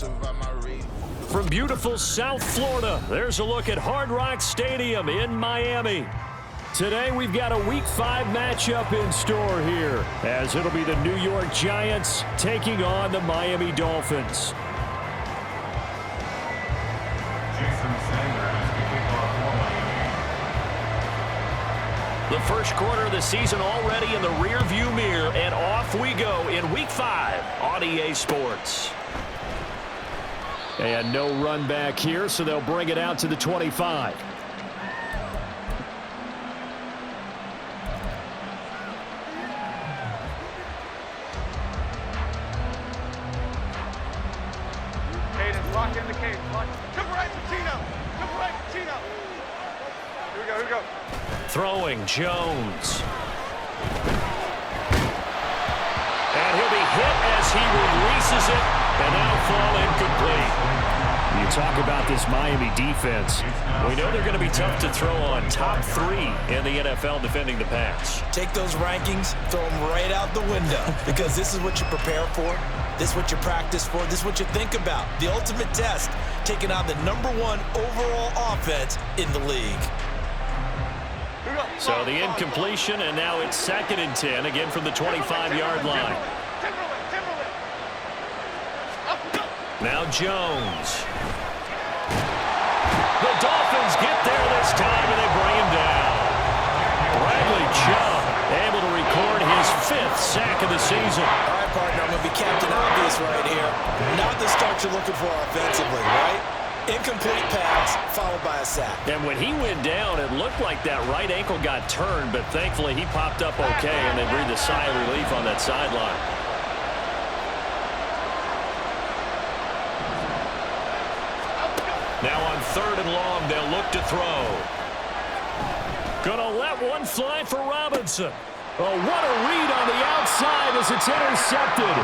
From beautiful South Florida, there's a look at Hard Rock Stadium in Miami. Today, we've got a Week 5 matchup in store here, as it'll be the New York Giants taking on the Miami Dolphins. The first quarter of the season already in the rearview mirror, and off we go in Week 5 on EA Sports. And no run back here, so they'll bring it out to the 25. Cadence, lock in the cage. Come right, Patino. Come right, Patino. Here we go. Throwing Jones. And he'll be hit as he releases it, and that'll fall incomplete. You talk about this Miami defense. We know they're going to be tough to throw on. Top 3 in the NFL defending the pass. Take those rankings, throw them right out the window, because this is what you prepare for. This is what you practice for. This is what you think about. The ultimate test, taking on the #1 overall offense in the league. So the incompletion, and now it's 2nd and 10, again from the 25-yard line. Now Jones. The Dolphins get there this time, and they bring him down. Bradley Chubb able to record his 5th sack of the season. All right, partner, I'm going to be Captain Obvious right here. Not the start you're looking for offensively, right? Incomplete pass, followed by a sack. And when he went down, it looked like that right ankle got turned, but thankfully he popped up okay, and they breathed a sigh of relief on that sideline. Now on 3rd and long, they'll look to throw. Gonna let one fly for Robinson. Oh, what a read on the outside as it's intercepted.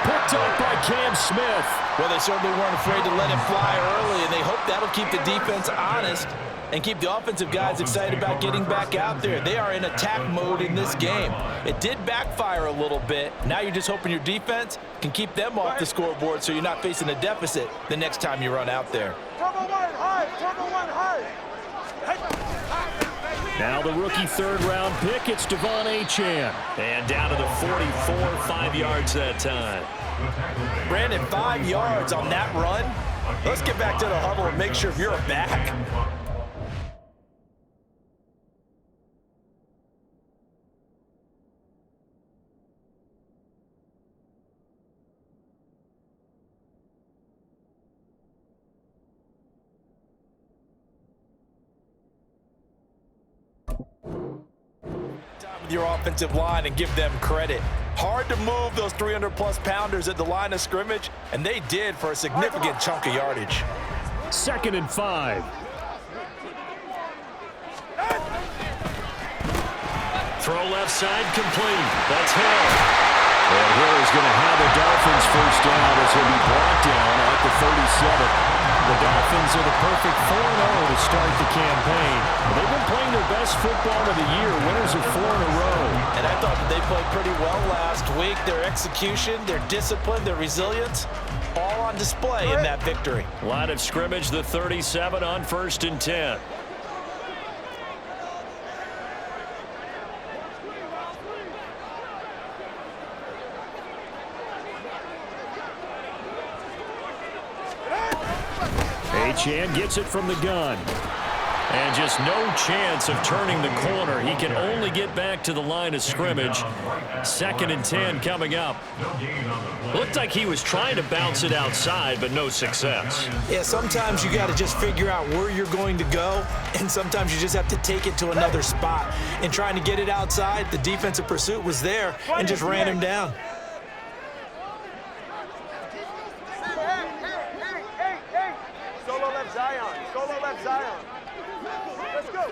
Picked up by Cam Smith. Well, they certainly weren't afraid to let it fly early, and they hope that'll keep the defense honest and keep the offensive guys excited about getting back out there. They are in attack mode in this game. It did backfire a little bit. Now you're just hoping your defense can keep them off the scoreboard so you're not facing a deficit the next time you run out there. Now the rookie 3rd-round pick, it's Devon Achane. And down to the 44, 5 yards that time. Brandon, 5 yards on that run. Let's get back to the huddle and make sure you're back. Your offensive line and give them credit. Hard to move those 300-plus pounders at the line of scrimmage, and they did for a significant chunk of yardage. 2nd and 5. Throw left side complete. That's Hill. And Hill is going to have the Dolphins first down as he'll be brought down at the 37. The Dolphins are the perfect 4-0 to start the campaign. They've been playing their best football of the year, winners of 4 in a row. And I thought that they played pretty well last week. Their execution, their discipline, their resilience, all on display in that victory. Line of scrimmage, the 37 on 1st and 10. Achane gets it from the gun. And just no chance of turning the corner. He can only get back to the line of scrimmage. 2nd and 10 coming up. Looked like he was trying to bounce it outside, but no success. Yeah, sometimes you got to just figure out where you're going to go, and sometimes you just have to take it to another spot. And trying to get it outside, the defensive pursuit was there and just ran him down. Solo left Zion. Let's go.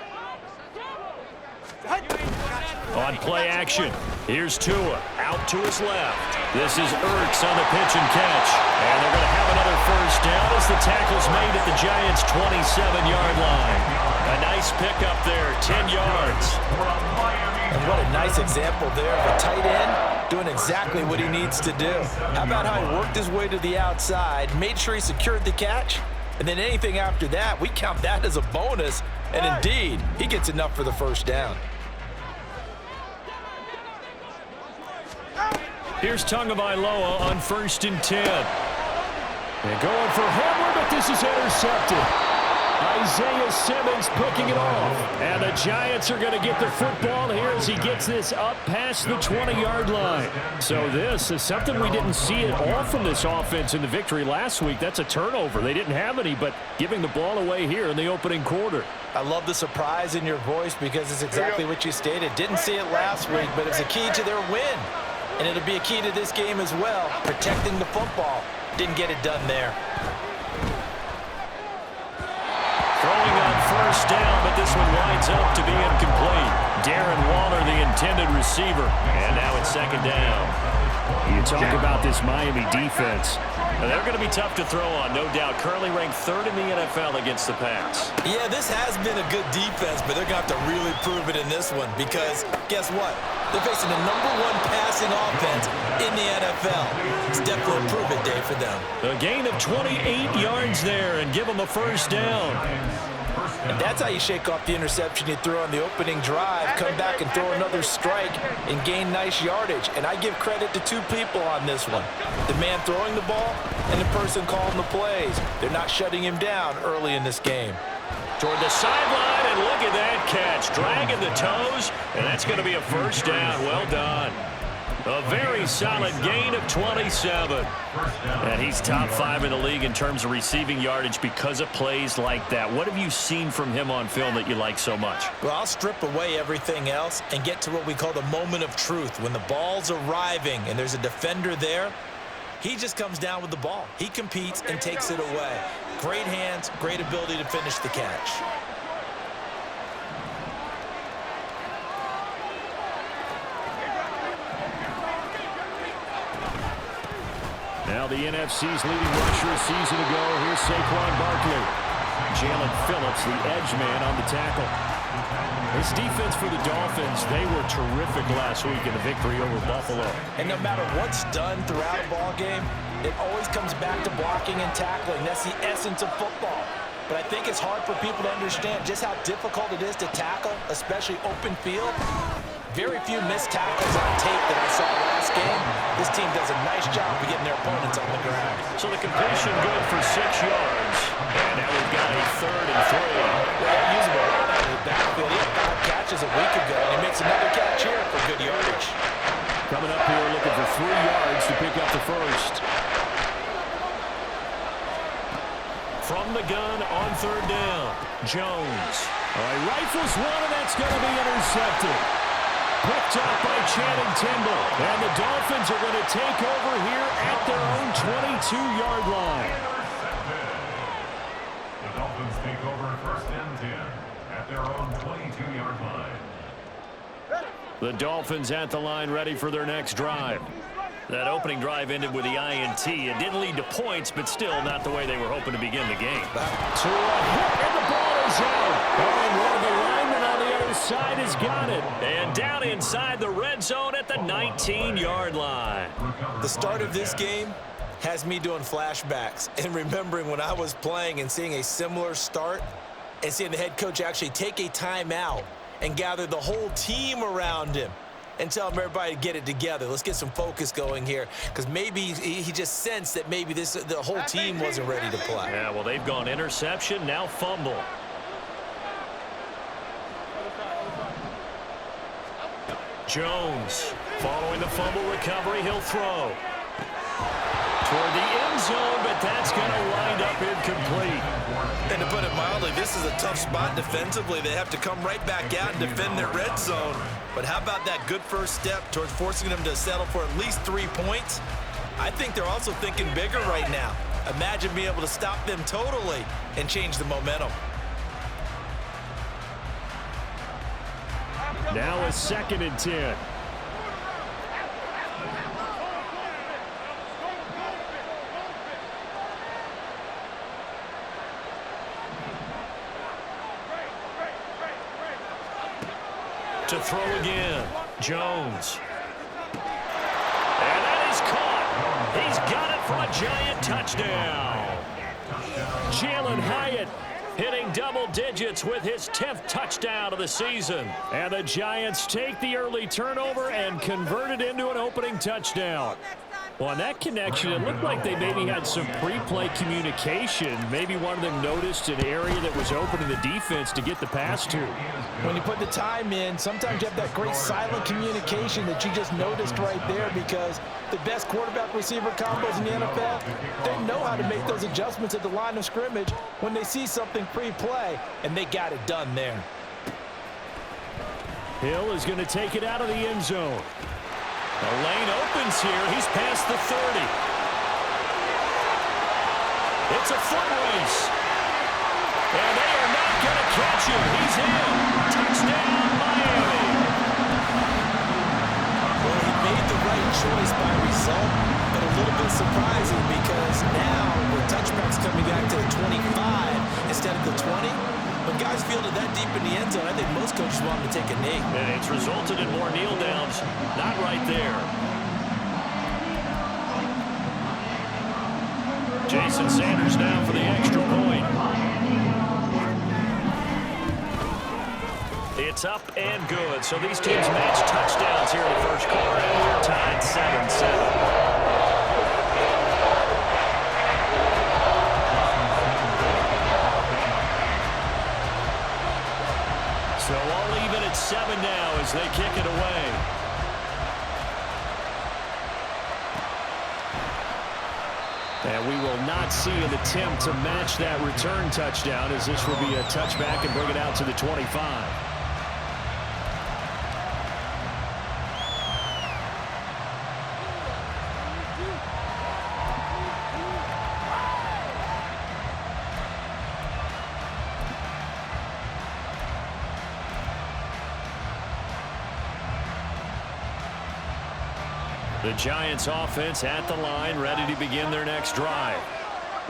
On play action, here's Tua out to his left. This is Ertz on the pitch and catch. And they're going to have another first down as the tackle's made at the Giants' 27-yard line. A nice pickup there, 10 yards. And what a nice example there of a tight end doing exactly what he needs to do. How about how he worked his way to the outside, made sure he secured the catch, and then anything after that, we count that as a bonus, and indeed, he gets enough for the first down. Here's Tagovailoa on 1st and 10. And going for Hamler, but this is intercepted. Isaiah Simmons picking it off. And the Giants are going to get the football here as he gets this up past the 20-yard line. So this is something we didn't see at all from this offense in the victory last week. That's a turnover. They didn't have any, but giving the ball away here in the opening quarter. I love the surprise in your voice because it's exactly what you stated. Didn't see it last week, but it's a key to their win. And it'll be a key to this game as well, protecting the football. Didn't get it done there. Throwing on 1st down, but this one winds up to be incomplete. Darren Waller, the intended receiver. And now it's 2nd down. You talk about this Miami defense. Now, they're going to be tough to throw on, no doubt. Currently ranked 3rd in the NFL against the pass. Yeah, this has been a good defense, but they're going to have to really prove it in this one because guess what? They're facing the #1 passing offense in the NFL. It's definitely a prove-it day for them. A gain of 28 yards there and give them a 1st down. And that's how you shake off the interception you threw on the opening drive, come back and throw another strike and gain nice yardage. And I give credit to 2 people on this one. The man throwing the ball and the person calling the plays. They're not shutting him down early in this game. Toward the sideline, and look at that catch. Dragging the toes, and that's going to be a 1st down. Well done. A very solid gain of 27. And he's top 5 in the league in terms of receiving yardage because of plays like that. What have you seen from him on film that you like so much? Well, I'll strip away everything else and get to what we call the moment of truth. When the ball's arriving and there's a defender there, he just comes down with the ball. He competes and takes it away. Great hands, great ability to finish the catch. Now the NFC's leading rusher a season ago. Here's Saquon Barkley. Jalen Phillips, the edge man on the tackle. This defense for the Dolphins, they were terrific last week in the victory over Buffalo. And no matter what's done throughout a ball game, it always comes back to blocking and tackling. That's the essence of football. But I think it's hard for people to understand just how difficult it is to tackle, especially open field. Very few missed tackles on tape that I saw last game. This team does a nice job of getting their opponents on the ground. So the completion good for 6 yards. And now we've got a 3rd and 3. They're using a lot out of the backfield. He had 5 catches a week ago, and he makes another catch here for good yardage. Coming up here looking for 3 yards to pick up the 1st. From the gun on 3rd down, Jones. All right, rifles one, and that's going to be intercepted. Picked up by Channing Tindall. And the Dolphins are going to take over here at their own 22-yard line. The Dolphins take over 1st and 10 at their own 22-yard line. The Dolphins at the line ready for their next drive. That opening drive ended with the INT. It didn't lead to points, but still not the way they were hoping to begin the game. To a hit, and the ball is out. And one of the linemen on the other side has got it. And down inside the red zone at the 19-yard line. The start of this game has me doing flashbacks and remembering when I was playing and seeing a similar start and seeing the head coach actually take a timeout and gather the whole team around him and tell him everybody to get it together. Let's get some focus going here because maybe he just sensed that maybe the whole team wasn't ready to play. Yeah, well, they've gone interception, now fumble. Jones, following the fumble recovery, he'll throw. Toward the end zone, but that's going to wind up incomplete. And to put it mildly, this is a tough spot defensively. They have to come right back out and defend their red zone. But how about that good first step towards forcing them to settle for at least 3 points? I think they're also thinking bigger right now. Imagine being able to stop them totally and change the momentum. Now a 2nd and 10. To throw again, Jones. Giant touchdown. Jalen Hyatt hitting double digits with his 10th touchdown of the season. And the Giants take the early turnover and convert it into an opening touchdown. Well, on that connection, it looked like they maybe had some pre-play communication. Maybe one of them noticed an area that was open in the defense to get the pass to. When you put the time in, sometimes you have that great silent communication that you just noticed right there, because the best quarterback-receiver combos in the NFL, they know how to make those adjustments at the line of scrimmage when they see something pre-play, and they got it done there. Hill is going to take it out of the end zone. The lane opens here. He's past the 30. It's a foot race. And they are not going to catch him. He's in. Touchdown, Miami. Well, he made the right choice by result, but a little bit surprising because now with touchbacks coming back to the 25 instead of the 20, when guys field it that deep in the end zone, I think most coaches want them to take a knee. And it's resulted in more kneel downs. Not right there. Jason Sanders now for the extra point. It's up and good. So these teams match touchdowns here in the first quarter, and we're tied 7-7. So all even at 7 now as they kick it away. And we will not see an attempt to match that return touchdown, as this will be a touchback and bring it out to the 25. The Giants offense at the line, ready to begin their next drive.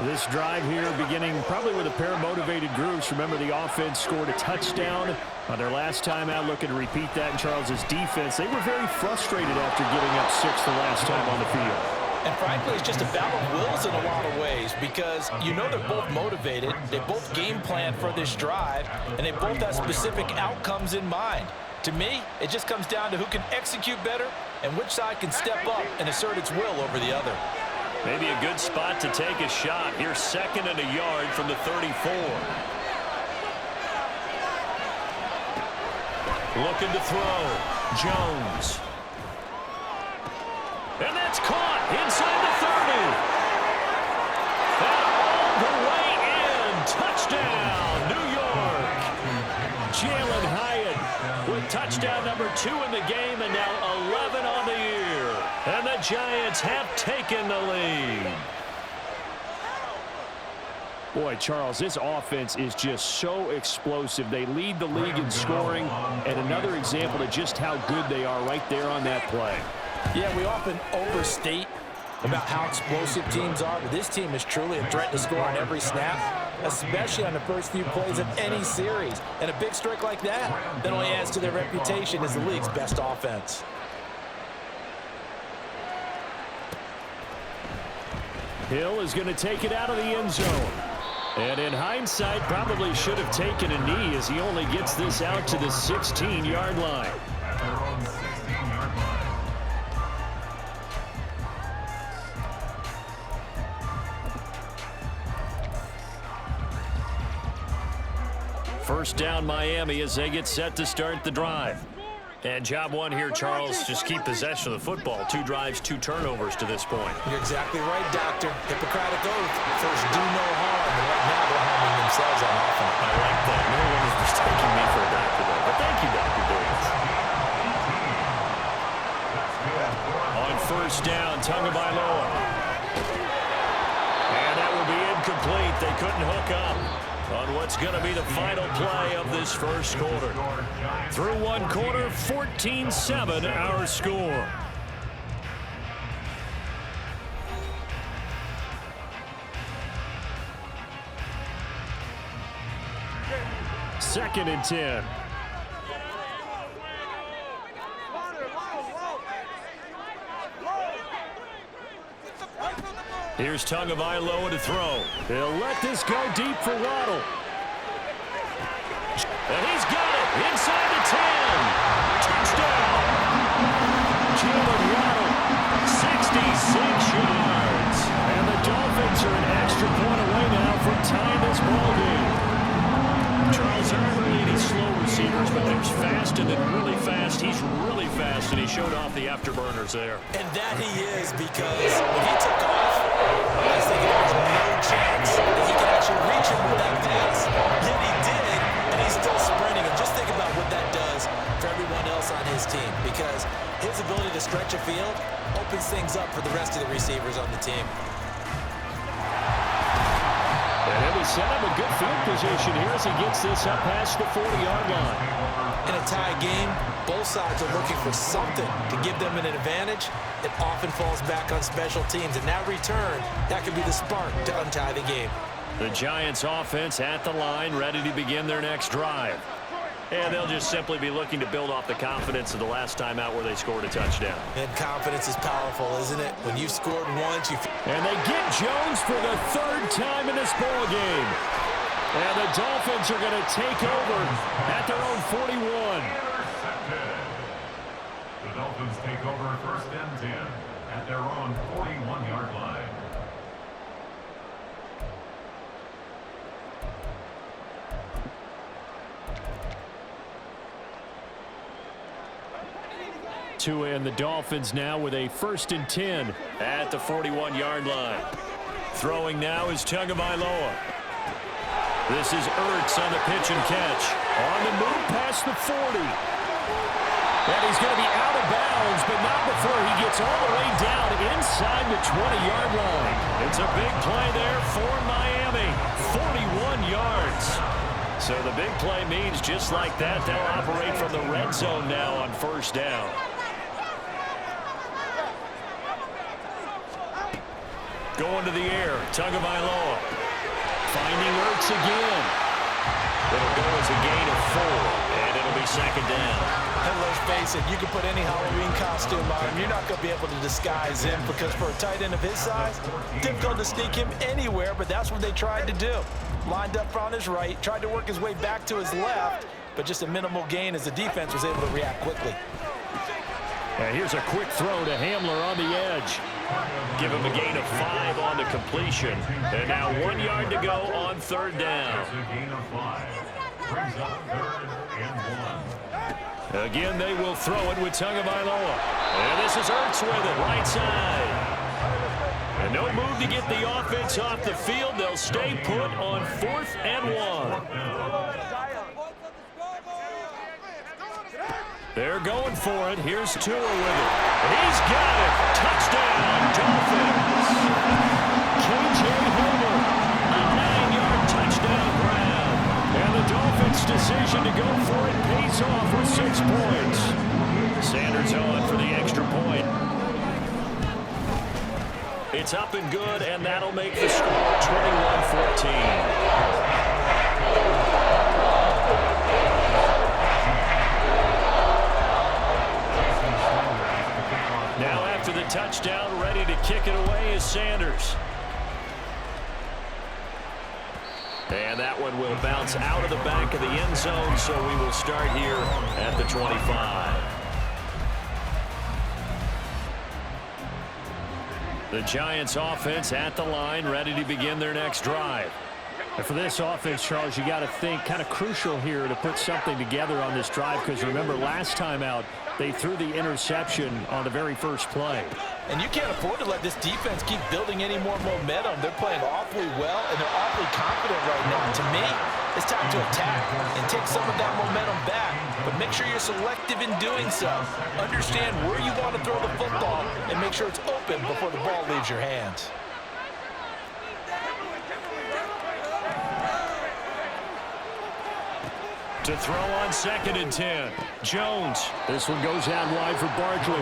This drive here beginning probably with a pair of motivated groups. Remember, the offense scored a touchdown on their last time out, looking to repeat that in Charles's defense. They were very frustrated after giving up 6 the last time on the field. And frankly, it's just a battle of wills in a lot of ways, because you know they're both motivated, they both game plan for this drive, and they both have specific outcomes in mind. To me, it just comes down to who can execute better and which side can step up and assert its will over the other. Maybe a good spot to take a shot. Here's 2nd and a yard from the 34. Looking to throw. Jones. And that's caught inside the 30. And all the way in. Touchdown, New York. Jalen Hyatt with touchdown number 2 in the game, and now 11 on the year. And the Giants have taken the lead. Boy, Charles, this offense is just so explosive. They lead the league in scoring, and another example of just how good they are right there on that play. Yeah, we often overstate about how explosive teams are, but this team is truly a threat to score on every snap, especially on the first few plays of any series. And a big streak like that only adds to their reputation as the league's best offense. Hill is going to take it out of the end zone. And in hindsight, probably should have taken a knee, as he only gets this out to the 16-yard line. First down, Miami, as they get set to start the drive. And job one here, Charles, just keep possession of the football. 2 drives, 2 turnovers to this point. You're exactly right, Doctor. Hippocratic oath. First, do no harm. And right now, they're harming themselves on offense. I like that. No one is mistaking me for a doctor, though. But thank you, Dr. Davis. On first down, Tagovailoa. And that will be incomplete. They couldn't hook up on what's going to be the final play of this first quarter. Through one quarter, 14-7 our score. Second and 10. Here's Tagovailoa to throw. He'll let this go deep for Waddle. And he's got it inside the 10. Touchdown. Jalen Waddle, 66 yards. And the Dolphins are an extra point away now from tying this ball game. Charles, there aren't really any slow receivers, but there's fast and then really fast. He's really fast, and he showed off the afterburners there. And that he is, because when he took off, I was thinking there was no chance that he could actually reach him with that pass. Yet he did, and he's still sprinting. And just think about what that does for everyone else on his team, because his ability to stretch a field opens things up for the rest of the receivers on the team. And he'll be set up a good field position here as he gets this up past the 40-yard line. In a tie game, both sides are looking for something to give them an advantage. It often falls back on special teams, and that return, that could be the spark to untie the game. The Giants offense at the line, ready to begin their next drive. And they'll just simply be looking to build off the confidence of the last time out where they scored a touchdown. And confidence is powerful, isn't it? When you've scored once, you... And they get Jones for the third time in this ball game. And the Dolphins are going to take over at their own 41. The Dolphins take over first and 10 at their own 41-yard line. And the Dolphins now with a 1st and 10 at the 41-yard line. Throwing now is Tagovailoa. This is Ertz on the pitch and catch. On the move past the 40. And he's going to be out of bounds, but not before he gets all the way down inside the 20-yard line. It's a big play there for Miami. 41 yards. So the big play means just like that, they'll operate from the red zone now on first down. Going to the air, Tagovailoa. Finding Ertz again. It'll go as a gain of 4, and it'll be second down. And let's face it, you can put any Halloween costume on him. You're not going to be able to disguise him, because for a tight end of his size, difficult to sneak him anywhere, but that's what they tried to do. Lined up on his right, tried to work his way back to his left, but just a minimal gain as the defense was able to react quickly. And here's a quick throw to Hamler on the edge. Give him a gain of 5 on the completion. And now 1 yard to go on third down. Brings up 3rd and 1. Again, they will throw it with Tagovailoa. And this is Ertz with it, right side. And no move to get the offense off the field. They'll stay put on 4th and 1. They're going for it. Here's Tua with it. He's got it. Touchdown, Dolphins. K.J. Hamler, a 9-yard touchdown grab. And the Dolphins' decision to go for it pays off with 6 points. Sanders on for the extra point. It's up and good, and that'll make the score 21-14. Now after the touchdown, ready to kick it away is Sanders. And that one will bounce out of the back of the end zone, so we will start here at the 25. The Giants offense at the line, ready to begin their next drive. And for this offense, Charles, you got to think kind of crucial here to put something together on this drive, because remember last time out, they threw the interception on the very first play. And you can't afford to let this defense keep building any more momentum. They're playing awfully well, and they're awfully confident right now. To me, it's time to attack and take some of that momentum back. But make sure you're selective in doing so. Understand where you want to throw the football and make sure it's open before the ball leaves your hands. To throw on 2nd and 10. Jones. This one goes out wide for Barkley.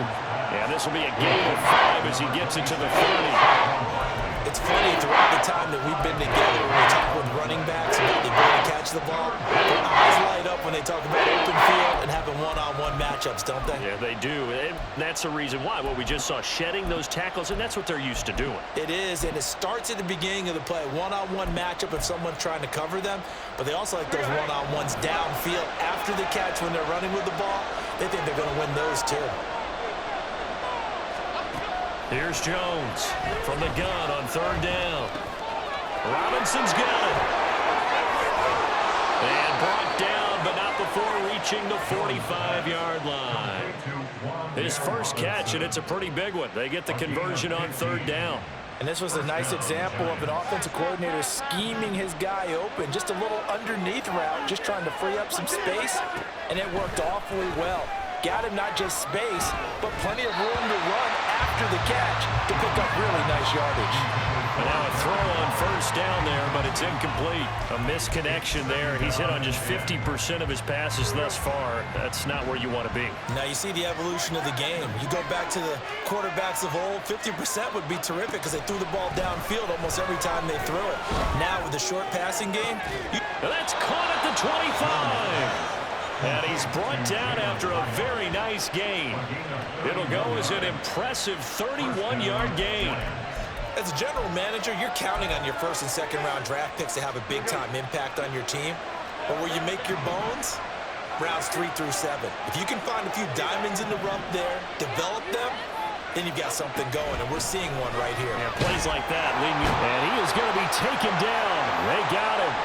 And this will be a gain of 5 as he gets it to the 30. It's funny, throughout the time that we've been together, when we talk with running backs about the ability to catch the ball, their eyes light up when they talk about open field and having one-on-one matchups, don't they? Yeah, they do. And that's the reason why. What we just saw, shedding those tackles, and that's what they're used to doing. It is, and it starts at the beginning of the play. One-on-one matchup if someone's trying to cover them, but they also like those one-on-ones downfield after the catch when they're running with the ball. They think they're going to win those too. Here's Jones from the gun on third down. Robinson's got it. And brought down, but not before reaching the 45-yard line. His first catch, and it's a pretty big one. They get the conversion on third down. And this was a nice example of an offensive coordinator scheming his guy open. Just a little underneath route, just trying to free up some space, and it worked awfully well. Got him not just space, but plenty of room to run after the catch to pick up really nice yardage. And now a throw on first down there, but it's incomplete. A misconnection there. He's hit on just 50% of his passes thus far. That's not where you want to be. Now you see the evolution of the game. You go back to the quarterbacks of old, 50% would be terrific because they threw the ball downfield almost every time they threw it. Now with the short passing game, that's caught at the 25. And he's brought down after a very nice gain. It'll go as an impressive 31-yard gain. As a general manager, you're counting on your first and second round draft picks to have a big-time impact on your team. But where you make your bones, rounds 3 through 7. If you can find a few diamonds in the rough there, develop them, then you've got something going, and we're seeing one right here. Yeah, plays like that lead me. And he is going to be taken down. They got him.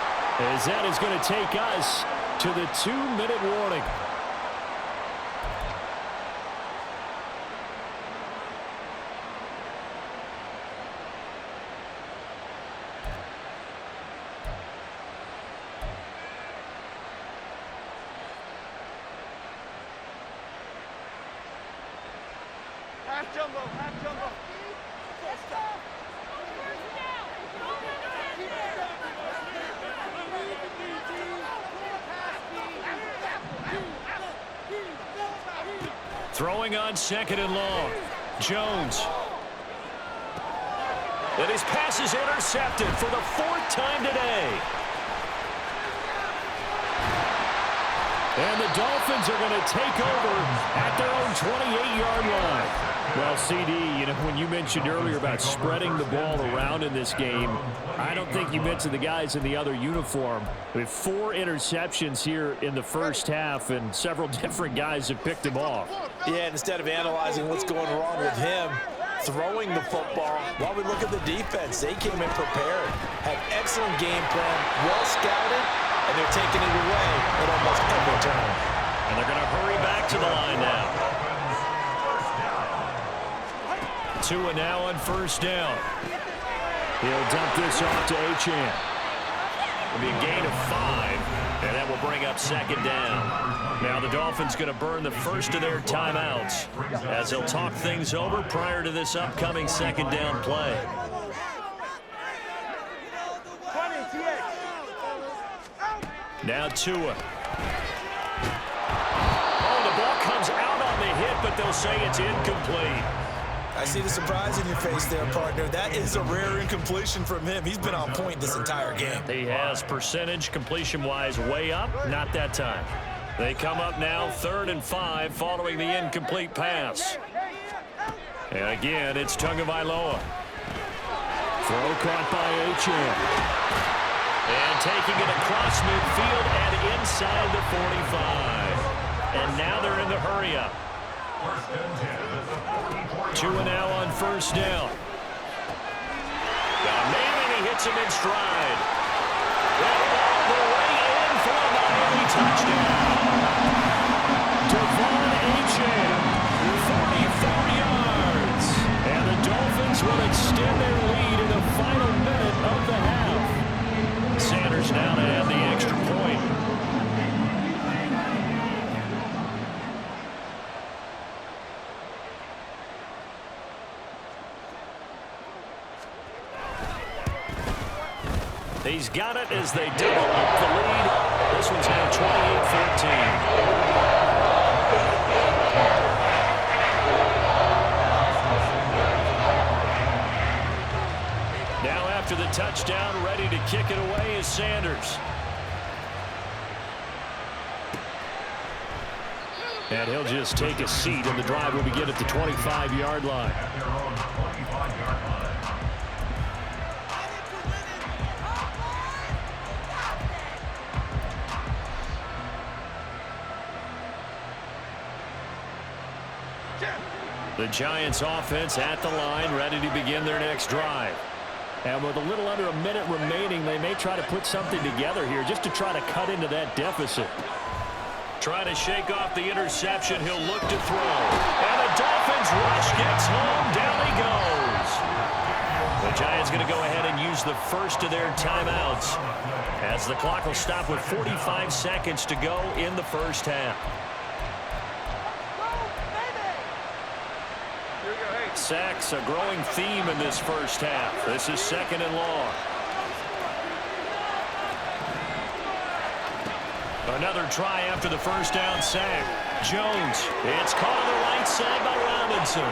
As that is going to take us to the 2-minute warning. Half jumbo, half jumbo. Throwing on second and long. Jones. And his pass is intercepted for the 4th time today. And the Dolphins are going to take over at their own 28-yard line. Well, CD, you know, when you mentioned earlier about spreading the ball around in this game, I don't think you mentioned the guys in the other uniform. We have 4 interceptions here in the first half, and several different guys have picked him off. Yeah, and instead of analyzing what's going wrong with him, throwing the football, while we look at the defense, they came in prepared, had excellent game plan, well scouted, and they're taking it away at almost every turn. And they're going to hurry back to the line now. Tua now on first down. He'll dump this off to Achane. It'll be a gain of 5, and that will bring up second down. Now the Dolphins going to burn the first of their timeouts as they'll talk things over prior to this upcoming second down play. Now Tua. Oh, the ball comes out on the hit, but they'll say it's incomplete. I see the surprise in your face there, partner. That is a rare incompletion from him. He's been on point this entire game. He has percentage completion-wise way up. Not that time. They come up now 3rd and 5 following the incomplete pass. And again, it's Tagovailoa. Throw caught by Achane. And taking it across midfield and inside the 45. And now they're in the hurry-up. Tua now on first down. Got a man, and he hits him in stride. And all the way in for a Miami touchdown. Devon Achane, 44 yards. And the Dolphins will extend their lead in the final minute of the half. Sanders now to add the extra point. He's got it as they double up the lead. This one's now 28-14. Now after the touchdown, ready to kick it away is Sanders. And he'll just take a seat, and the drive will begin at the 25-yard line. At their own 25-yard line. The Giants offense at the line, ready to begin their next drive. And with a little under a minute remaining, they may try to put something together here just to try to cut into that deficit. Trying to shake off the interception, he'll look to throw. And the Dolphins rush gets home, down he goes. The Giants going to go ahead and use the first of their timeouts, as the clock will stop with 45 seconds to go in the first half. Sacks, a growing theme in this first half. This is 2nd and long. Another try after the first down sack. Jones, it's caught on the right side by Robinson.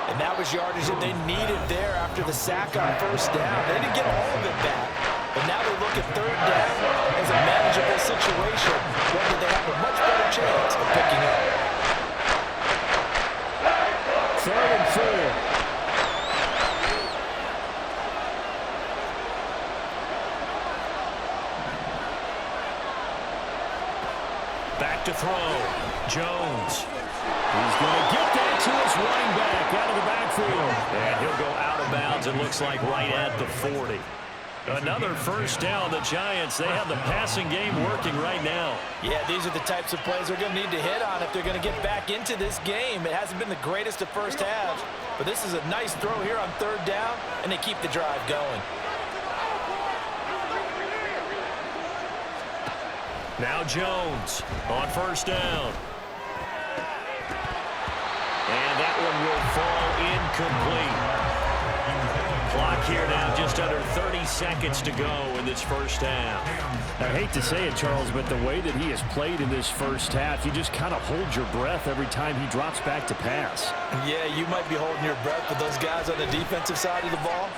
And that was yardage that they needed there after the sack on first down. They didn't get all of it back, but now they look at 3rd down as a manageable situation, one that they have a much better chance of picking up. 3rd and 4. Back to throw. Jones. He's going to get that to his running back out of the backfield. And he'll go out of bounds, it looks like, right at the 40. Another first down. The Giants, they have the passing game working right now. Yeah, these are the types of plays they're going to need to hit on if they're going to get back into this game. It hasn't been the greatest of first halves, but this is a nice throw here on 3rd down, and they keep the drive going. Now Jones on first down. And that one will fall incomplete. Clock here now, just under 30 seconds to go in this first half. I hate to say it, Charles, but the way that he has played in this first half, you just kind of hold your breath every time he drops back to pass. Yeah, you might be holding your breath, but those guys on the defensive side of the ball,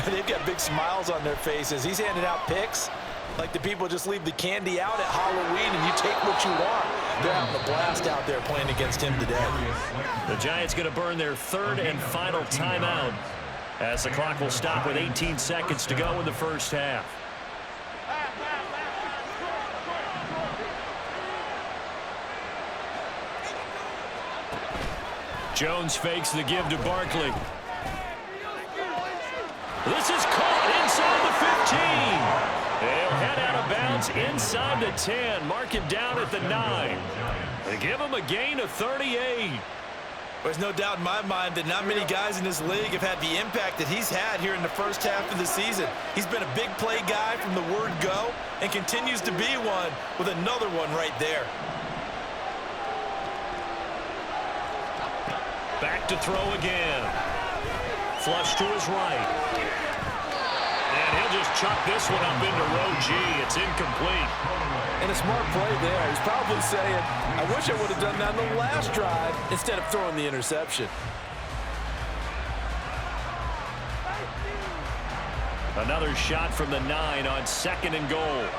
they've got big smiles on their faces. He's handing out picks like the people just leave the candy out at Halloween and you take what you want. They're having a blast out there playing against him today. The Giants going to burn their 3rd and final timeout, as the clock will stop with 18 seconds to go in the first half. Jones fakes the give to Barkley. This is caught inside the 15. They'll head out of bounds inside the 10. Mark him down at the 9. They give him a gain of 38. There's no doubt in my mind that not many guys in this league have had the impact that he's had here in the first half of the season. He's been a big play guy from the word go and continues to be one with another one right there. Back to throw again. Flush to his right. And he'll just chuck this one up into row G. It's incomplete. And a smart play there. He's probably saying, I wish I would have done that in the last drive instead of throwing the interception. Another shot from the 9 on 2nd and goal.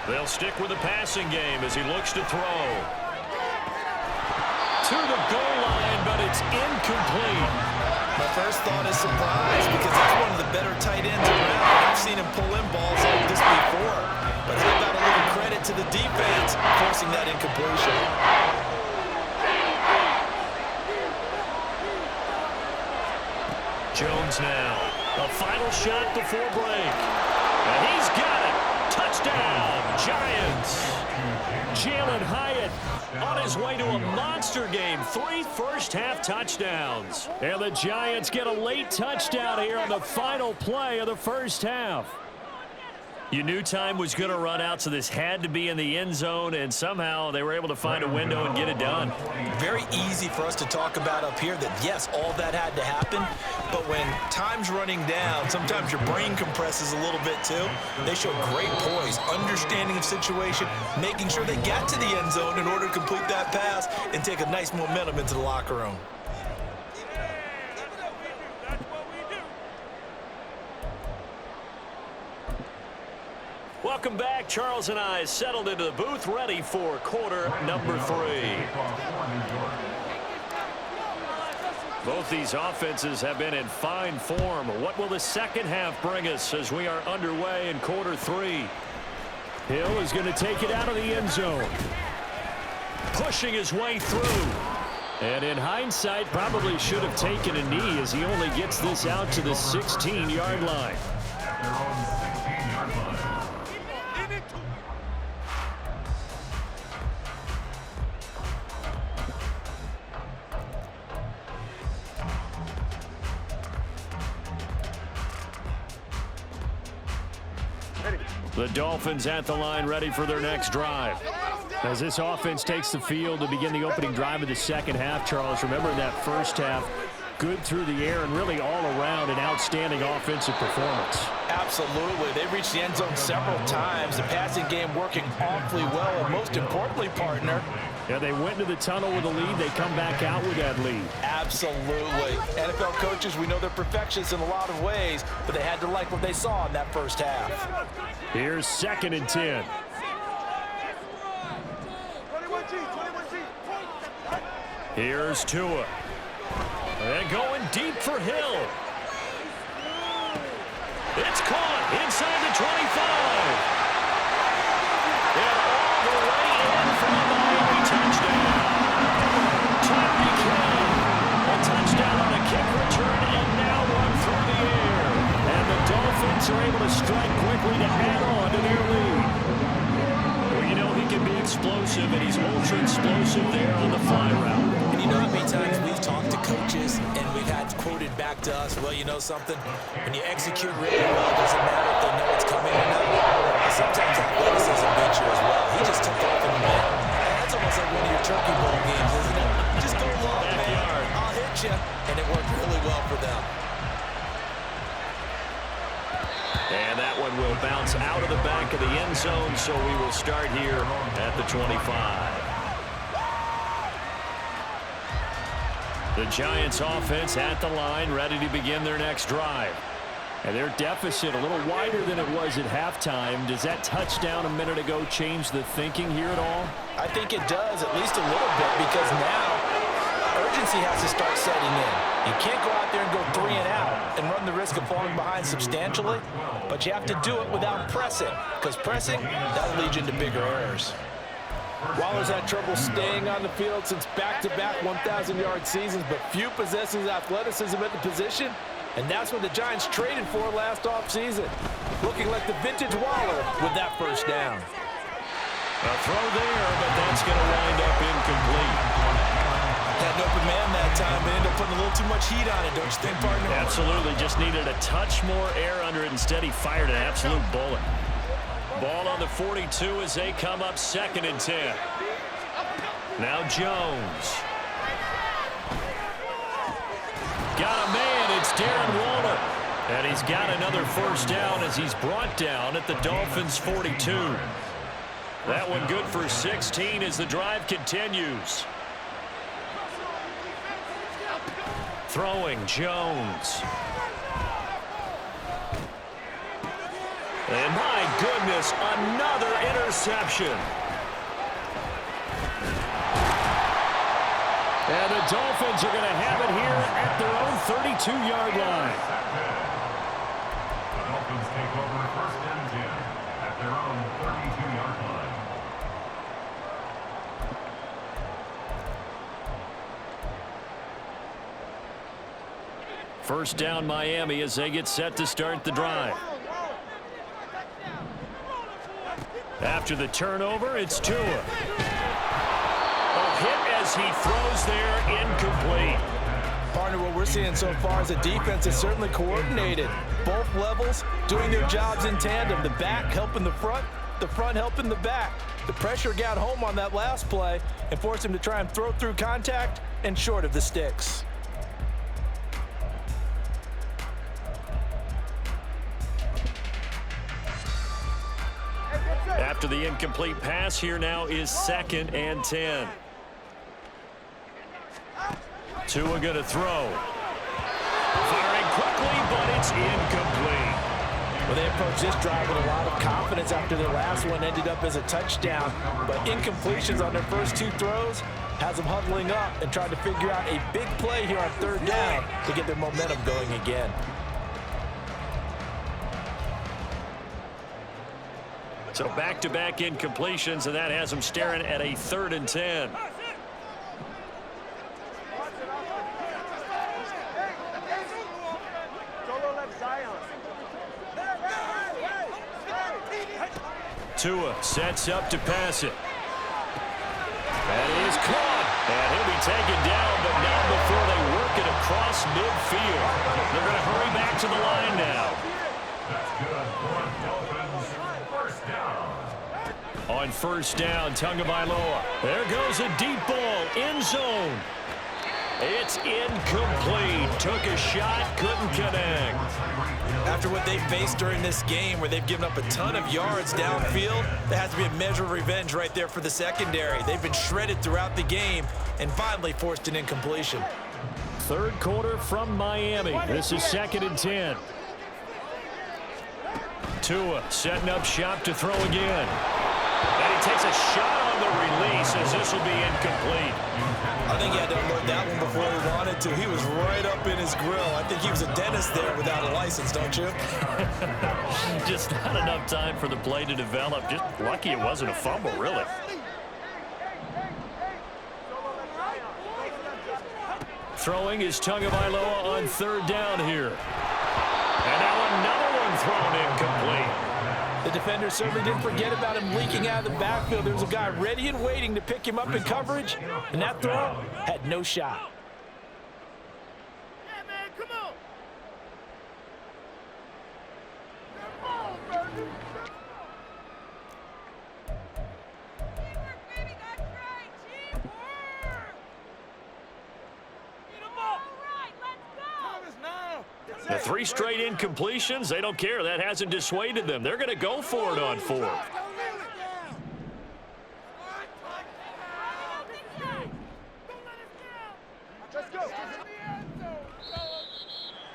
They'll stick with the passing game as he looks to throw. To the goal line, but it's incomplete. My first thought is surprise because that's one of the better tight ends around. I've seen him pull in balls like this before. But how about a little credit to the defense forcing that incompletion? Jones now. A final shot before break. And he's got it. Touchdown, Giants. Jalen Hyatt on his way to a monster game. 3 first-half touchdowns. And the Giants get a late touchdown here on the final play of the first half. You knew time was going to run out, so this had to be in the end zone, and somehow they were able to find a window and get it done. Very easy for us to talk about up here that, yes, all that had to happen, but when time's running down, sometimes your brain compresses a little bit too. They showed great poise, understanding of situation, making sure they got to the end zone in order to complete that pass and take a nice momentum into the locker room. Welcome back. Charles and I settled into the booth, ready for quarter number 3. Both these offenses have been in fine form. What will the second half bring us as we are underway in quarter 3? Hill is going to take it out of the end zone. Pushing his way through. And in hindsight, probably should have taken a knee as he only gets this out to the 16-yard line. The Dolphins at the line, ready for their next drive. As this offense takes the field to begin the opening drive of the second half, Charles, remember in that first half, good through the air and really all around an outstanding offensive performance. Absolutely. They reached the end zone several times. The passing game working awfully well, and most importantly, partner, yeah, they went to the tunnel with a lead. They come back out with that lead. Absolutely. NFL coaches, we know they're perfectionists in a lot of ways, but they had to like what they saw in that first half. Here's 2nd and 10. 21G. Here's Tua. And going deep for Hill. It's caught inside the 25. And all the way in from a Miami touchdown. Tyreek Hill. A touchdown on a kick return and now one through the air. And the Dolphins are able to strike quickly to add on to their lead. Well, you know he can be explosive, and he's ultra explosive there on the fly route. And you know how many times we've talked to coaches and we've had quoted back to us, well, you know something? When you execute really well, it doesn't matter if they know it's coming or not. Sometimes athleticism beats you as well. He just took off and went. That's almost like one of your turkey bowl games, isn't it? Just go long, man. I'll hit you. And it worked really well for them. And that one will bounce out of the back of the end zone, so we will start here at the 25. The Giants offense at the line, ready to begin their next drive. And their deficit a little wider than it was at halftime. Does that touchdown a minute ago change the thinking here at all? I think it does, at least a little bit, because now urgency has to start setting in. You can't go out there and go 3 and out and run the risk of falling behind substantially, but you have to do it without pressing, because pressing, that'll lead you into bigger errors. Waller's had trouble staying on the field since back-to-back 1,000-yard seasons, but few possesses athleticism at the position, and that's what the Giants traded for last offseason. Looking like the vintage Waller with that first down. A throw there, but that's going to wind up incomplete. Had an open man that time, but ended up putting a little too much heat on it, don't you think, partner? Absolutely. Just needed a touch more air under it. Instead, he fired an absolute bullet. Ball on the 42 as they come up 2nd and 10. Now Jones. Got a man. It's Darren Waller. And he's got another first down as he's brought down at the Dolphins' 42. That one good for 16 as the drive continues. Throwing Jones. And my goodness, another interception. And the Dolphins are going to have it here at their own 32-yard line. The Dolphins take over 1st and 10 at their own 32-yard line. First down Miami as they get set to start the drive. After the turnover, it's Tua. A hit as he throws there, incomplete. Partner, what we're seeing so far is the defense is certainly coordinated. Both levels doing their jobs in tandem. The back helping the front helping the back. The pressure got home on that last play and forced him to try and throw through contact and short of the sticks. After the incomplete pass, here now is 2nd and 10. Tua going to throw. Firing quickly, but it's incomplete. Well, they approached this drive with a lot of confidence after their last one ended up as a touchdown. But incompletions on their first 2 throws has them huddling up and trying to figure out a big play here on 3rd down to get their momentum going again. So back-to-back incompletions, and that has them staring at a 3rd and 10. Tua sets up to pass it. That is caught. And he'll be taken down, but not before they work it across midfield. They're going to hurry back to the line now. That's good for Dolphins. First down. On 1st down, Tagovailoa. There goes a deep ball, end zone. It's incomplete. Took a shot, couldn't connect. After what they faced during this game where they've given up a ton of yards downfield, there has to be a measure of revenge right there for the secondary. They've been shredded throughout the game and finally forced an incompletion. 3rd quarter from Miami. This is 2nd and 10. Tua setting up shop to throw again. And he takes a shot on the release as this will be incomplete. I think he had to unload that one before he wanted to. He was right up in his grill. I think he was a dentist there without a license, don't you? Just not enough time for the play to develop. Just lucky it wasn't a fumble, really. Throwing is Tagovailoa on 3rd down here. And now another one thrown incomplete. The defender certainly didn't forget about him leaking out of the backfield. There was a guy ready and waiting to pick him up in coverage, and that throw had no shot. Yeah, man, come on. The 3 straight incompletions, they don't care. That hasn't dissuaded them. They're going to go for it on 4th.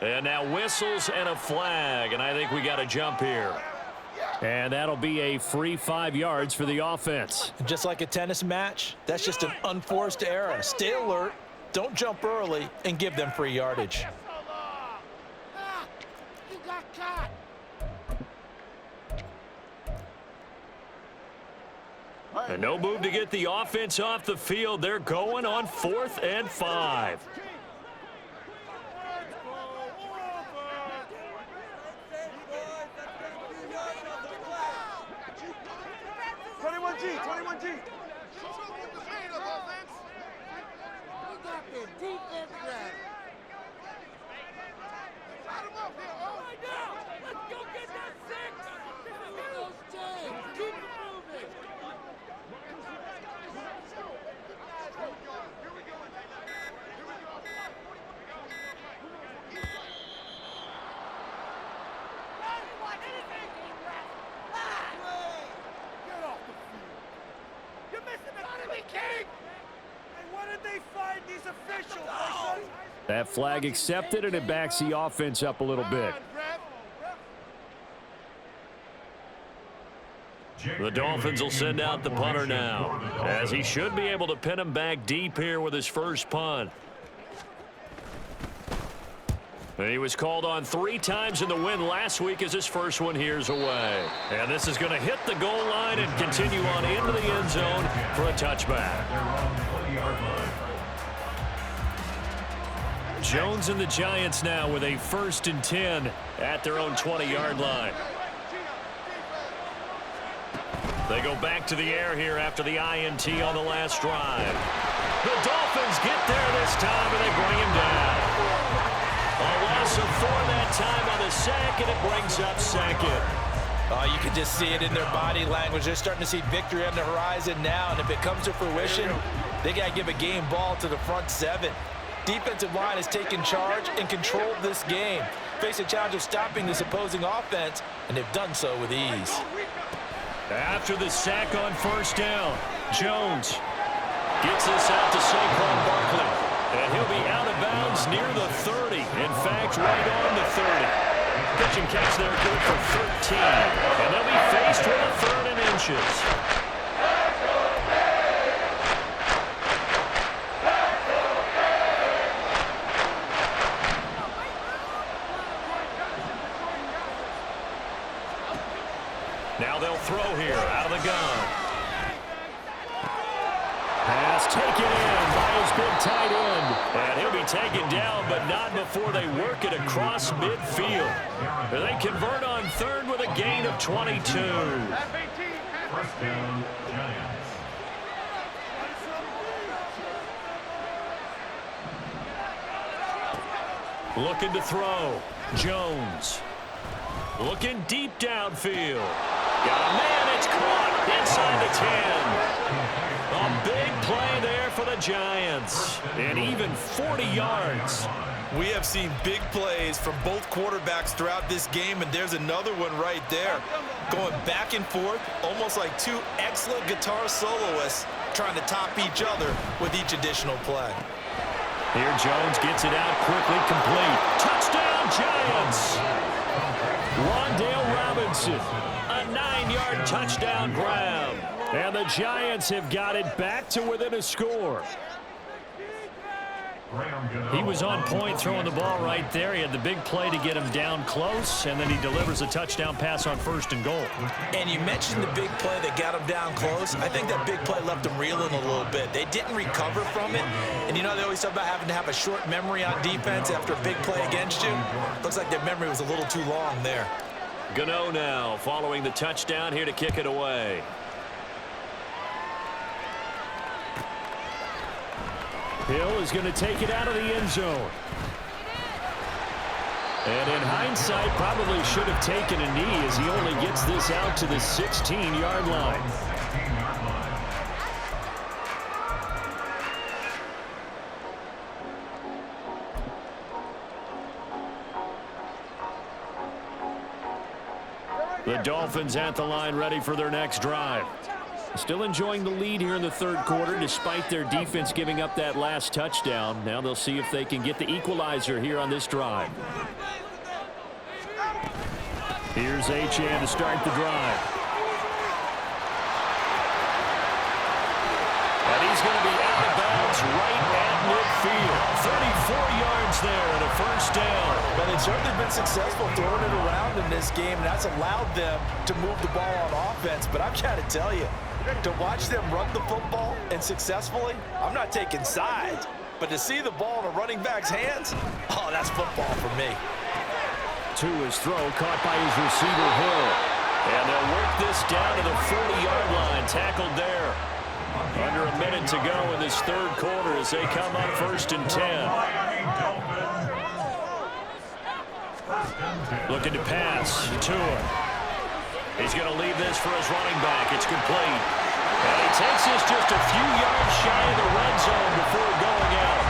And now whistles and a flag, and I think we got a jump here. And that'll be a free 5 yards for the offense. Just like a tennis match, that's just an unforced error. Stay alert, don't jump early, and give them free yardage. And no move to get the offense off the field. They're going on 4th and 5. That flag accepted, and it backs the offense up a little bit. The Dolphins will send out the punter now, as he should be able to pin him back deep here with his first punt. And he was called on 3 times in the win last week as his first one here's away. And this is going to hit the goal line and continue on into the end zone for a touchback. Jones and the Giants now with a 1st and 10 at their own 20-yard line. They go back to the air here after the INT on the last drive. The Dolphins get there this time, and they bring him down. So 4 that time on the sack, and it brings up second. Oh, you can just see it in their body language. They're starting to see victory on the horizon now, and if it comes to fruition, they got to give a game ball to the front 7. Defensive line has taken charge and controlled this game. Face a challenge of stopping this opposing offense, and they've done so with ease. After the sack on first down, Jones gets this out to Saquon Barkley. And he'll be out of bounds near the 30. In fact, right on the 30. Pitch and catch there good for 13. And they'll be faced with a 3rd and inches. Now they'll throw here out of the gun. Pass taken in by his big tight end. And he'll be taken down, but not before they work it across midfield. They convert on 3rd with a gain of 22. First down, Giants. Looking to throw. Jones. Looking deep downfield. Got a man, it's caught inside the 10. A big play there for the Giants. And even 40 yards. We have seen big plays from both quarterbacks throughout this game, and there's another one right there. Going back and forth, almost like 2 excellent guitar soloists trying to top each other with each additional play. Here Jones gets it out quickly, complete. Touchdown, Giants! Rondale Robinson, a 9-yard touchdown grab. And the Giants have got it back to within a score. He was on point throwing the ball right there. He had the big play to get him down close, and then he delivers a touchdown pass on 1st and goal. And you mentioned the big play that got him down close. I think that big play left him reeling a little bit. They didn't recover from it. And you know they always talk about having to have a short memory on defense after a big play against you. Looks like their memory was a little too long there. Gano now following the touchdown here to kick it away. Hill is going to take it out of the end zone. And in hindsight, probably should have taken a knee as he only gets this out to the 16-yard line. The Dolphins at the line ready for their next drive. Still enjoying the lead here in the 3rd quarter despite their defense giving up that last touchdown. Now they'll see if they can get the equalizer here on this drive. Here's Achane to start the drive. And he's going to be out of bounds right at midfield. 34 yards there and a 1st down. Well, they've certainly been successful throwing it around in this game, and that's allowed them to move the ball on offense. But I've got to tell you, to watch them run the football and successfully, I'm not taking sides. But to see the ball in a running back's hands, oh, that's football for me. To his throw, caught by his receiver, Hill. And they'll work this down to the 40-yard line. Tackled there. Under a minute to go in this 3rd quarter as they come up 1st and 10. Looking to pass. Tua. He's going to leave this for his running back. It's complete. And he takes this just a few yards shy of the red zone before going out.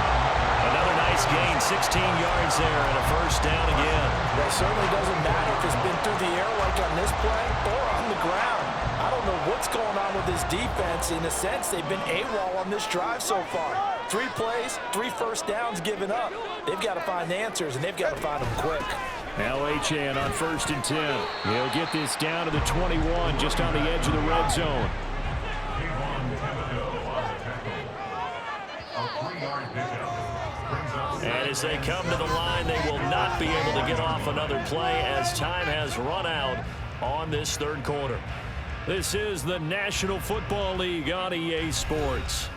Another nice gain, 16 yards there, and a 1st down again. That certainly doesn't matter if it's been through the air like on this play or on the ground. I don't know what's going on with this defense. In a sense, they've been AWOL on this drive so far. 3 plays, 3 first downs given up. They've got to find answers, and they've got to find them quick. Now Achane on 1st and 10. He'll get this down to the 21, just on the edge of the red zone. And as they come to the line, they will not be able to get off another play as time has run out on this 3rd quarter. This is the National Football League on EA Sports.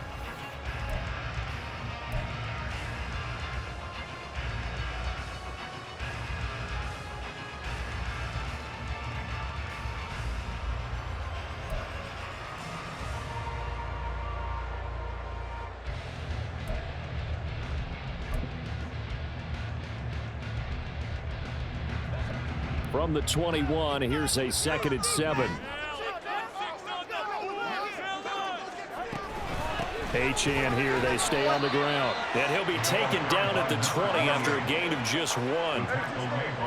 From the 21, here's a 2nd and 7. Achane here, they stay on the ground. And he'll be taken down at the 20 after a gain of just 1.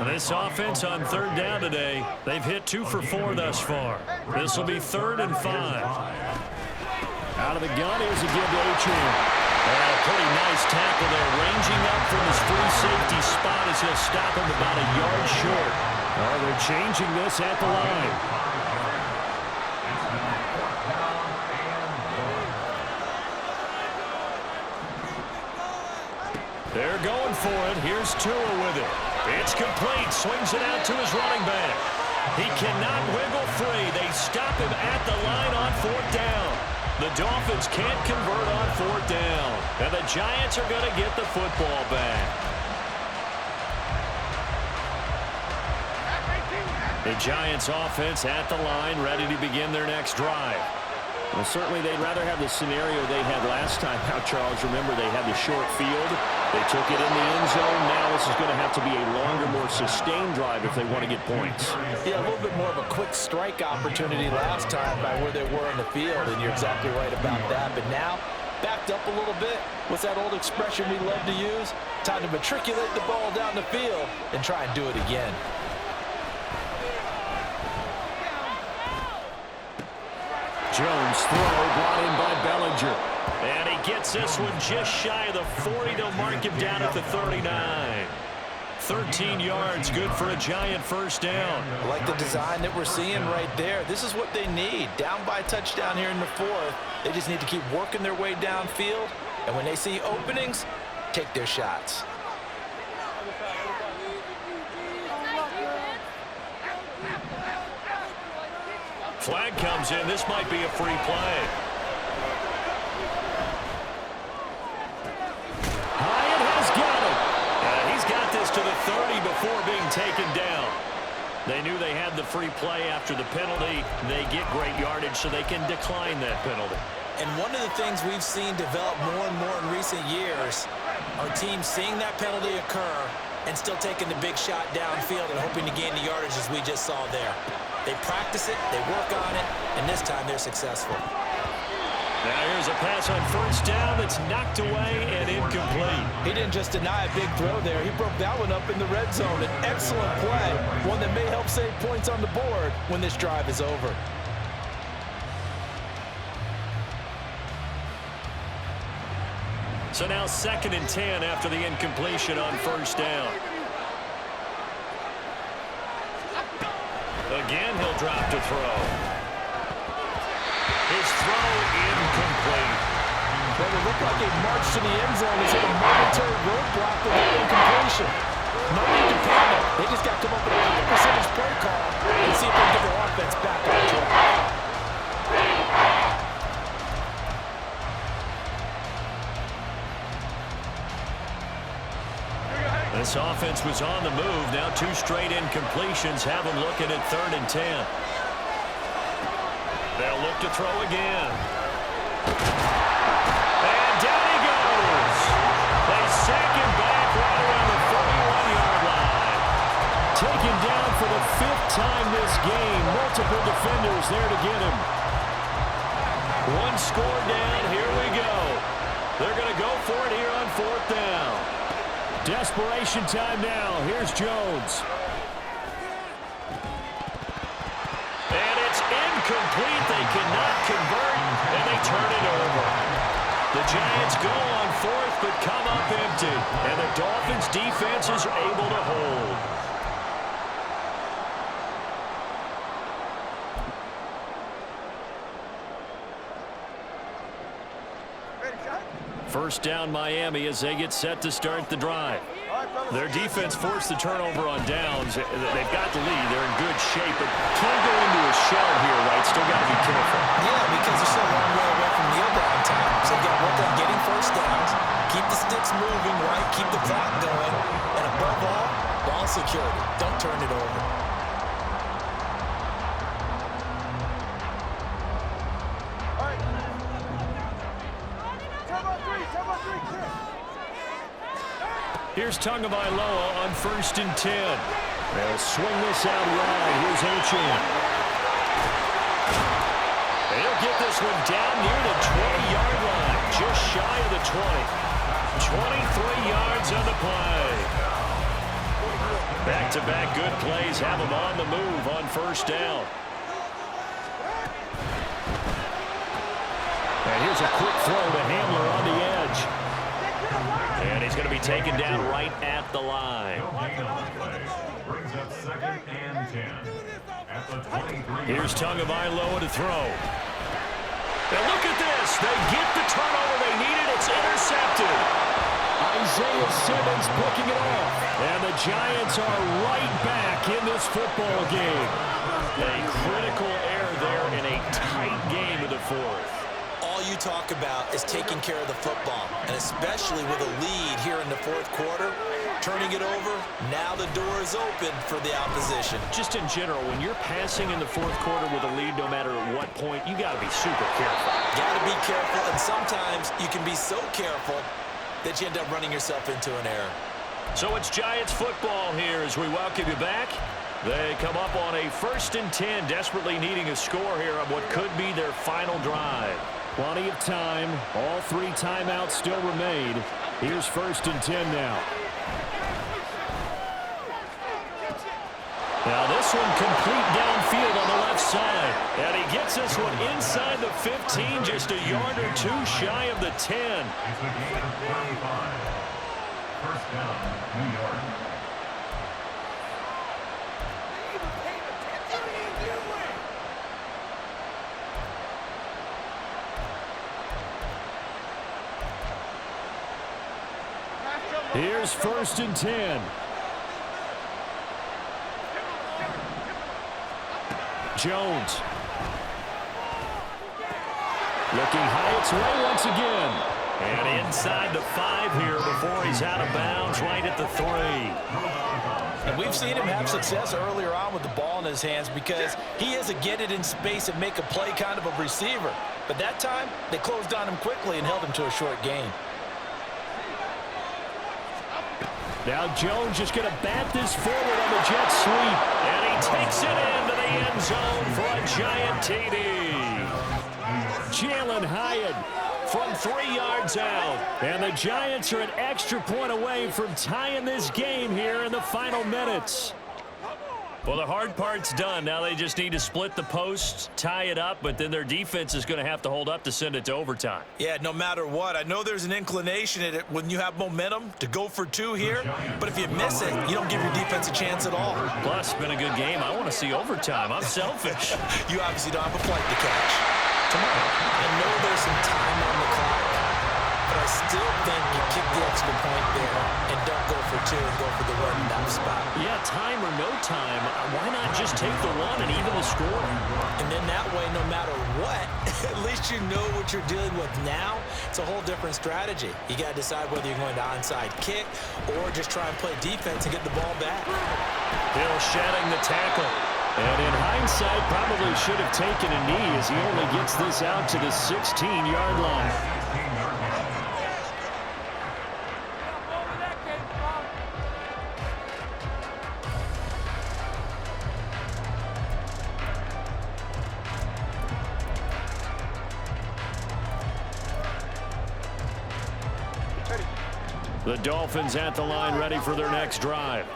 And this offense on 3rd down today, they've hit 2 for 4 thus far. This will be 3rd and 5. Out of the gun, here's a give to Achane. And a pretty nice tackle there, ranging up from his free safety spot as he'll stop him about a yard short. Oh, they're changing this at the line. They're going for it. Here's Tua with it. It's complete. Swings it out to his running back. He cannot wiggle free. They stop him at the line on 4th down. The Dolphins can't convert on 4th down. And the Giants are going to get the football back. The Giants offense at the line, ready to begin their next drive. Well, certainly they'd rather have the scenario they had last time out, Charles. Remember, they had the short field. They took it in the end zone. Now this is going to have to be a longer, more sustained drive if they want to get points. Yeah, a little bit more of a quick strike opportunity last time by where they were in the field, and you're exactly right about that. But now, backed up a little bit. What's that old expression we love to use? Time to matriculate the ball down the field and try and do it again. Jones throw brought in by Bellinger. And he gets this one just shy of the 40. They'll mark him down at the 39. 13 yards, good for a Giant 1st down. I like the design that we're seeing right there. This is what they need. Down by a touchdown here in the 4th. They just need to keep working their way downfield. And when they see openings, take their shots. Flag comes in. This might be a free play. Hyatt has got it. He's got this to the 30 before being taken down. They knew they had the free play after the penalty. They get great yardage so they can decline that penalty. And one of the things we've seen develop more and more in recent years are teams seeing that penalty occur and still taking the big shot downfield and hoping to gain the yardage as we just saw there. They practice it, they work on it, and this time they're successful. Now here's a pass on 1st down that's knocked away and incomplete. He didn't just deny a big throw there. He broke that one up in the red zone. An excellent play, one that may help save points on the board when this drive is over. So now 2nd and 10 after the incompletion on 1st down. Again, he'll drop to throw. His throw incomplete. But it looked like a march to the end zone is a momentary roadblock with that incompletion. No need to panic. They just got to come up with a high percentage play call and see if they can get their offense back on track. This offense was on the move. Now 2 straight incompletions have them looking at 3rd and 10. They'll look to throw again. And down he goes. They sack him back right around the 41-yard line. Taken down for the 5th time this game. Multiple defenders there to get him. 1 score down. Here we go. They're going to go for it here on 4th down. Desperation time now. Here's Jones. And it's incomplete. They cannot convert, and they turn it over. The Giants go on 4th, but come up empty. And the Dolphins' defense is able to hold. First down Miami as they get set to start the drive. Their defense forced the turnover on downs. They've got the lead. They're in good shape, but can't go into a shell here, right? Still got to be careful. Yeah, because they're still a long way away from kneel down time. So they've got to work on getting 1st downs, keep the sticks moving, right? Keep the clock going. And above all, ball security. Don't turn it over. Here's Tagovailoa on 1st and 10. They'll swing this out wide. Here's Achane. They'll get this one down near the 20-yard line, just shy of the 20. 23 yards on the play. Back-to-back good plays have them on the move on first down. And here's a quick throw to Hamler on the edge. And he's going to be taken down right at the line. Brings up 2nd and 10 at the 23. Here's Tagovailoa to throw. And look at this. They get the turnover they needed. It's intercepted. Isaiah Simmons picking it off. And the Giants are right back in this football game. A critical error there in a tight game in the fourth. All you talk about is taking care of the football, and especially with a lead here in the fourth quarter, turning it over, now the door is open for the opposition. Just in general, when you're passing in the fourth quarter with a lead, no matter at what point, you got to be super careful. Got to be careful, and sometimes you can be so careful that you end up running yourself into an error. So it's Giants football here as we welcome you back. They come up on a 1st and 10, desperately needing a score here on what could be their final drive. Plenty of time. All 3 timeouts still remain. Here's 1st and 10 now. Now this one complete downfield on the left side. And he gets this one inside the 15, just a yard or 2 shy of the 10. It's a gain of 35. First down, New York. Here's 1st and 10. Jones. Looking high its way once again. And inside the 5 here before he's out of bounds right at the 3. And we've seen him have success earlier on with the ball in his hands because he is a get it in space and make a play kind of a receiver. But that time, they closed on him quickly and held him to a short gain. Now Jones just going to bat this forward on the jet sweep. And he takes it into the end zone for a giant TD. Jalen Hyatt from 3 yards out. And the Giants are an extra point away from tying this game here in the final minutes. Well, the hard part's done. Now they just need to split the posts, tie it up, but then their defense is going to have to hold up to send it to overtime. Yeah, no matter what. I know there's an inclination in it when you have momentum to go for 2 here, but if you miss it, you don't give your defense a chance at all. Plus, it's been a good game. I want to see overtime. I'm selfish. You obviously don't have a flight to catch. Tomorrow, I know there's some time on the clock, but I still think you kick the extra point there and don't go for 2 and go for the run down spot. Yeah, time or no time, why not just take the 1 and even the score? And then that way, no matter what, at least you know what you're dealing with now. It's a whole different strategy. You got to decide whether you're going to onside kick or just try and play defense and get the ball back. Hill shedding the tackle. And in hindsight, probably should have taken a knee as he only gets this out to the 16-yard line. The Dolphins at the line ready for their next drive.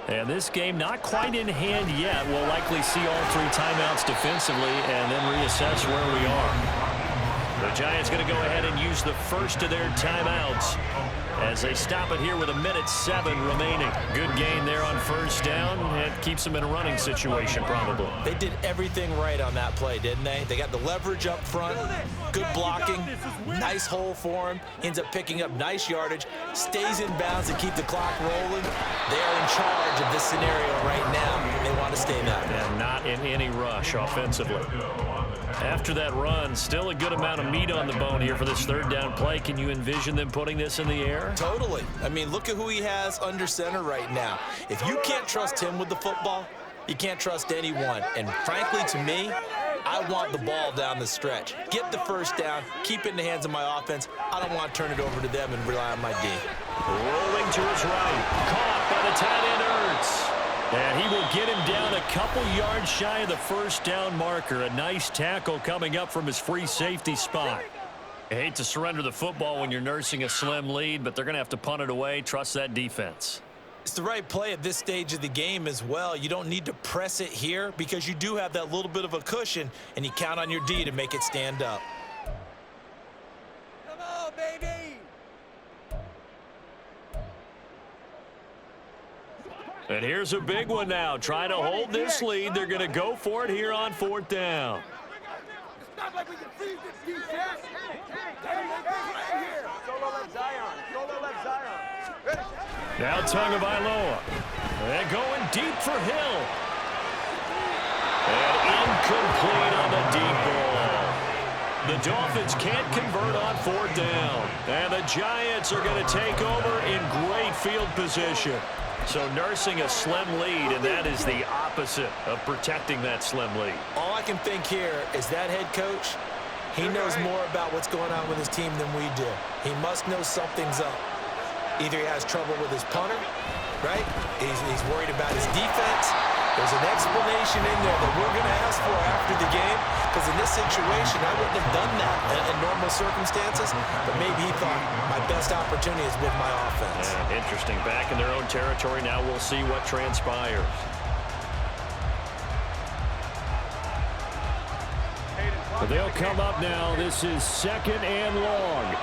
And this game not quite in hand yet. We'll likely see all 3 timeouts defensively and then reassess where we are. The Giants going to go ahead and use the first of their timeouts as they stop it here with 1:07 remaining. Good gain there on first down. It keeps them in a running situation probably. They did everything right on that play, didn't they? They got the leverage up front, good blocking, nice hole for him. Ends up picking up nice yardage, stays in bounds to keep the clock rolling. They are in charge of this scenario right now. They want to stay that way. And not in any rush offensively. After that run, still a good amount of meat on the bone here for this 3rd down play. Can you envision them putting this in the air? Totally. I mean, look at who he has under center right now. If you can't trust him with the football, you can't trust anyone. And frankly, to me, I want the ball down the stretch. Get the first down, keep it in the hands of my offense. I don't want to turn it over to them and rely on my D. Rolling to his right. Caught by the tight end, Ertz. And he will get him down a couple yards shy of the first down marker. A nice tackle coming up from his free safety spot. I hate to surrender the football when you're nursing a slim lead, but they're going to have to punt it away. Trust that defense. It's the right play at this stage of the game as well. You don't need to press it here because you do have that little bit of a cushion, and you count on your D to make it stand up. Come on, baby! And here's a big one now. Trying to hold this lead. They're going to go for it here on 4th down. It's not like we can freeze this defense. Right here. Solo left Zion. Solo left Zion. Now Tagovailoa. And going deep for Hill. And incomplete on the deep ball. The Dolphins can't convert on 4th down. And the Giants are going to take over in great field position. So nursing a slim lead, and that is the opposite of protecting that slim lead. All I can think here is that head coach, he knows more about what's going on with his team than we do. He must know something's up. Either he has trouble with his punter, right? He's worried about his defense. There's an explanation in there that we're going to ask for after the game, because in this situation, I wouldn't have done that in normal circumstances, but maybe he thought my best opportunity is with my offense. Yeah, interesting. Back in their own territory. Now we'll see what transpires. But they'll come up now. This is 2nd and long.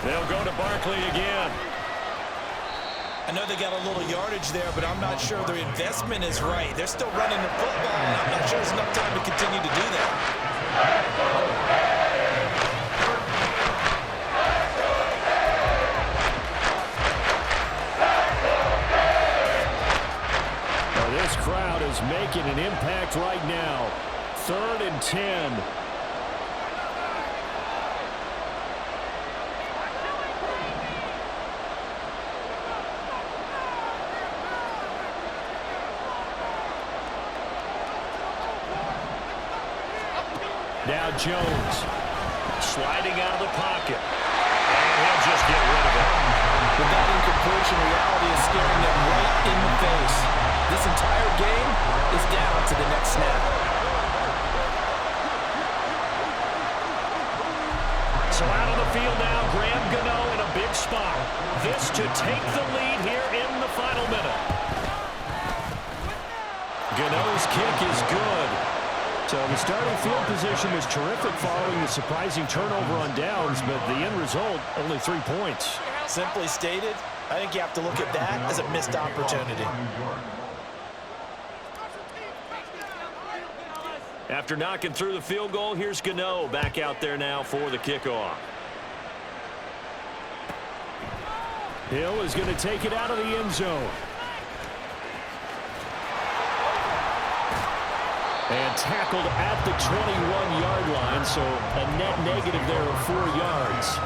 They'll go to Barkley again. I know they got a little yardage there, but I'm not sure their investment is right. They're still running the football, and I'm not sure there's enough time to continue to do that. Now this crowd is making an impact right now. 3rd and 10. Now Jones sliding out of the pocket. And he'll just get rid of it. With that incompletion, reality is staring them right in the face. This entire game is down to the next snap. So out of the field now, Graham Gano in a big spot. This to take the lead here in the final minute. Gano's kick is good. So the starting field position was terrific following the surprising turnover on downs, but the end result, only 3 points. Simply stated, I think you have to look at that as a missed opportunity. After knocking through the field goal, here's Gano back out there now for the kickoff. Hill is going to take it out of the end zone. And tackled at the 21-yard line, so a net negative there of 4 yards.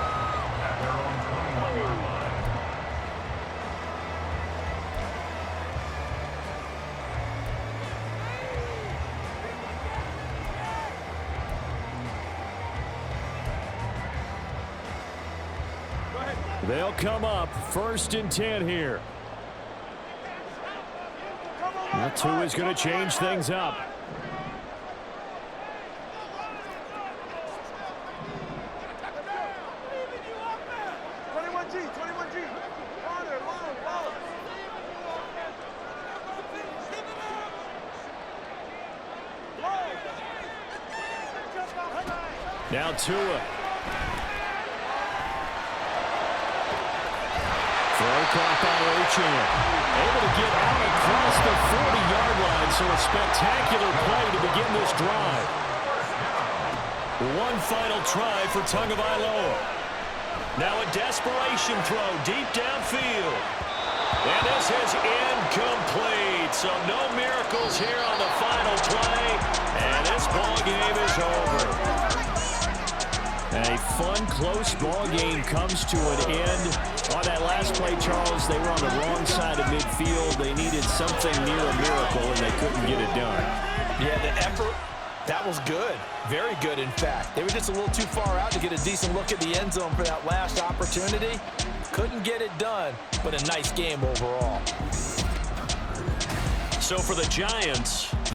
They'll come up 1st and 10 here. Now Tua is going to change things up. Now Tua. Throw caught by Achane. Able to get out across the 40-yard line, so a spectacular play to begin this drive. One final try for Tagovailoa. Now a desperation throw deep downfield. And this is incomplete, so no miracles here on the final play, and this ball game is over. A fun, close ball game comes to an end. On that last play, Charles, they were on the wrong side of midfield. They needed something near a miracle, and they couldn't get it done. Yeah, the effort, that was good. Very good, in fact. They were just a little too far out to get a decent look at the end zone for that last opportunity. Couldn't get it done, but a nice game overall. So for the Giants,